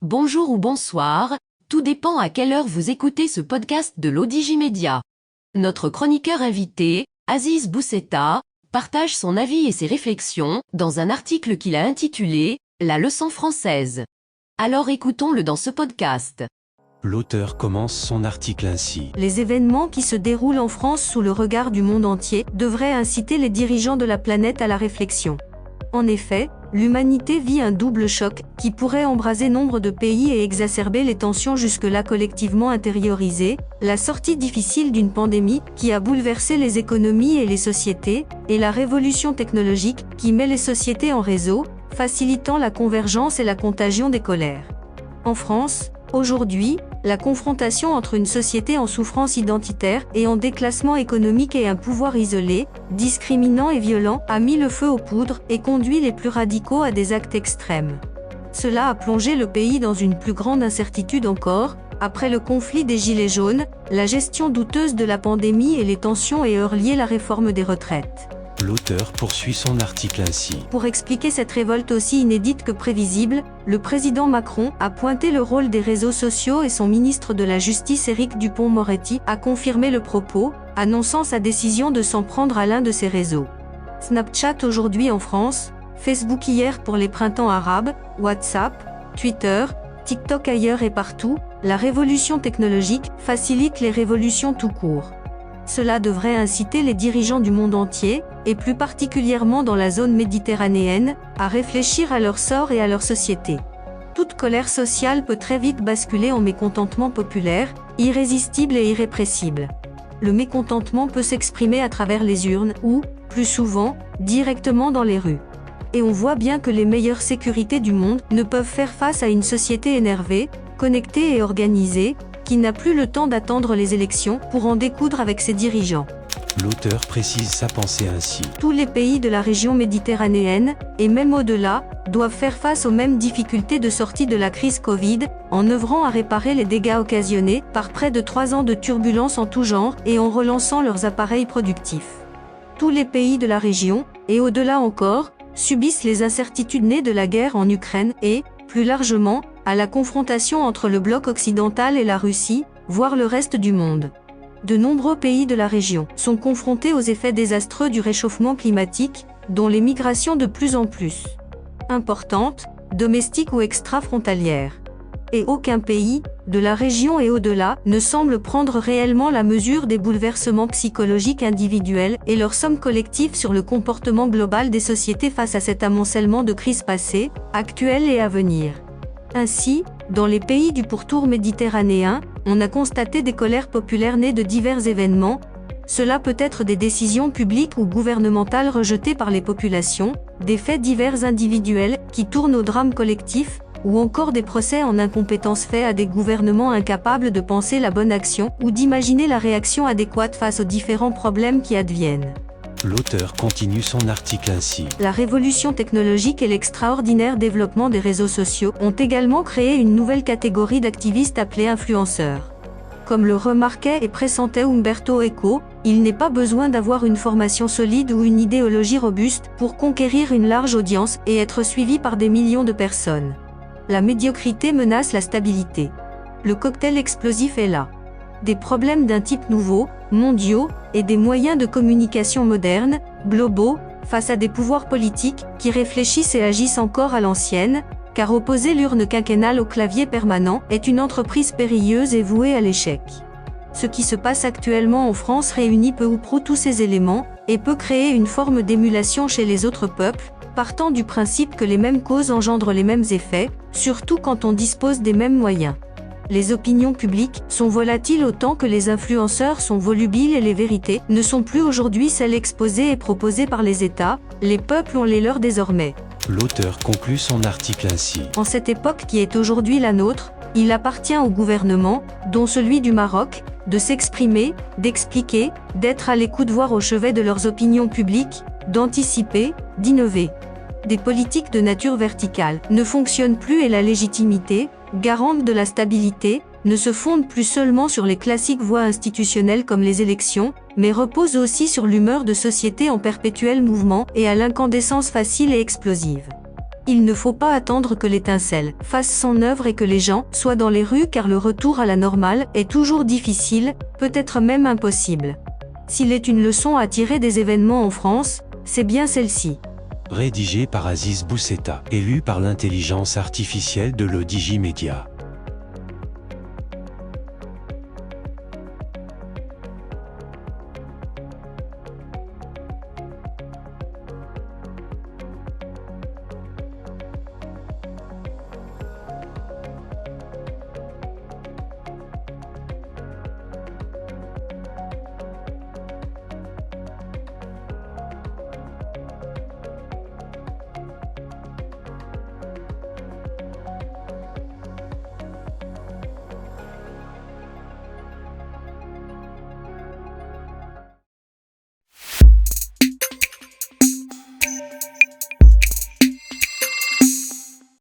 bonjour ou bonsoir, tout dépend à quelle heure vous écoutez ce podcast de l'Odigimédia. Notre chroniqueur invité, Aziz Bousseta, partage son avis et ses réflexions dans un article qu'il a intitulé « La leçon française ». Alors écoutons-le dans ce podcast. L'auteur commence son article ainsi. Les événements qui se déroulent en France sous le regard du monde entier devraient inciter les dirigeants de la planète à la réflexion. En effet, l'humanité vit un double choc qui pourrait embraser nombre de pays et exacerber les tensions jusque-là collectivement intériorisées, la sortie difficile d'une pandémie qui a bouleversé les économies et les sociétés, et la révolution technologique qui met les sociétés en réseau, facilitant la convergence et la contagion des colères. En France, aujourd'hui, la confrontation entre une société en souffrance identitaire et en déclassement économique et un pouvoir isolé, discriminant et violent, a mis le feu aux poudres et conduit les plus radicaux à des actes extrêmes. Cela a plongé le pays dans une plus grande incertitude encore, après le conflit des Gilets jaunes, la gestion douteuse de la pandémie et les tensions et heurts liés à la réforme des retraites. L'auteur poursuit son article ainsi. Pour expliquer cette révolte aussi inédite que prévisible, le président Macron a pointé le rôle des réseaux sociaux et son ministre de la Justice Éric Dupond-Moretti a confirmé le propos, annonçant sa décision de s'en prendre à l'un de ces réseaux. Snapchat aujourd'hui en France, Facebook hier pour les printemps arabes, WhatsApp, Twitter, TikTok ailleurs et partout, la révolution technologique facilite les révolutions tout court. Cela devrait inciter les dirigeants du monde entier, et plus particulièrement dans la zone méditerranéenne, à réfléchir à leur sort et à leur société. Toute colère sociale peut très vite basculer en mécontentement populaire, irrésistible et irrépressible. Le mécontentement peut s'exprimer à travers les urnes ou, plus souvent, directement dans les rues. Et on voit bien que les meilleures sécurités du monde ne peuvent faire face à une société énervée, connectée et organisée, qui n'a plus le temps d'attendre les élections pour en découdre avec ses dirigeants. L'auteur précise sa pensée ainsi. Tous les pays de la région méditerranéenne, et même au-delà, doivent faire face aux mêmes difficultés de sortie de la crise Covid, en œuvrant à réparer les dégâts occasionnés par près de 3 ans de turbulences en tout genre et en relançant leurs appareils productifs. Tous les pays de la région, et au-delà encore, subissent les incertitudes nées de la guerre en Ukraine et, plus largement, à la confrontation entre le bloc occidental et la Russie, voire le reste du monde. De nombreux pays de la région sont confrontés aux effets désastreux du réchauffement climatique, dont les migrations de plus en plus importantes, domestiques ou extra-frontalières. Et aucun pays, de la région et au-delà, ne semble prendre réellement la mesure des bouleversements psychologiques individuels et leur somme collective sur le comportement global des sociétés face à cet amoncellement de crises passées, actuelles et à venir. Ainsi, dans les pays du pourtour méditerranéen, on a constaté des colères populaires nées de divers événements. Cela peut être des décisions publiques ou gouvernementales rejetées par les populations, des faits divers individuels qui tournent au drame collectif, ou encore des procès en incompétence faits à des gouvernements incapables de penser la bonne action ou d'imaginer la réaction adéquate face aux différents problèmes qui adviennent. L'auteur continue son article ainsi. La révolution technologique et l'extraordinaire développement des réseaux sociaux ont également créé une nouvelle catégorie d'activistes appelés influenceurs. Comme le remarquait et pressentait Umberto Eco, il n'est pas besoin d'avoir une formation solide ou une idéologie robuste pour conquérir une large audience et être suivi par des millions de personnes. La médiocrité menace la stabilité. Le cocktail explosif est là. Des problèmes d'un type nouveau, mondiaux, et des moyens de communication modernes, globaux, face à des pouvoirs politiques qui réfléchissent et agissent encore à l'ancienne, car opposer l'urne quinquennale au clavier permanent est une entreprise périlleuse et vouée à l'échec. Ce qui se passe actuellement en France réunit peu ou prou tous ces éléments, et peut créer une forme d'émulation chez les autres peuples, partant du principe que les mêmes causes engendrent les mêmes effets, surtout quand on dispose des mêmes moyens. Les opinions publiques sont volatiles autant que les influenceurs sont volubiles et les vérités ne sont plus aujourd'hui celles exposées et proposées par les États, les peuples ont les leurs désormais. L'auteur conclut son article ainsi. En cette époque qui est aujourd'hui la nôtre, il appartient au gouvernement, dont celui du Maroc, de s'exprimer, d'expliquer, d'être à l'écoute voire au chevet de leurs opinions publiques, d'anticiper, d'innover. Des politiques de nature verticale ne fonctionnent plus et la légitimité, garante de la stabilité, ne se fonde plus seulement sur les classiques voies institutionnelles comme les élections, mais repose aussi sur l'humeur de société en perpétuel mouvement et à l'incandescence facile et explosive. Il ne faut pas attendre que l'étincelle fasse son œuvre et que les gens soient dans les rues car le retour à la normale est toujours difficile, peut-être même impossible. S'il est une leçon à tirer des événements en France, c'est bien celle-ci. Rédigé par Aziz Bousseta et lu par l'intelligence artificielle de l'ODJ Media.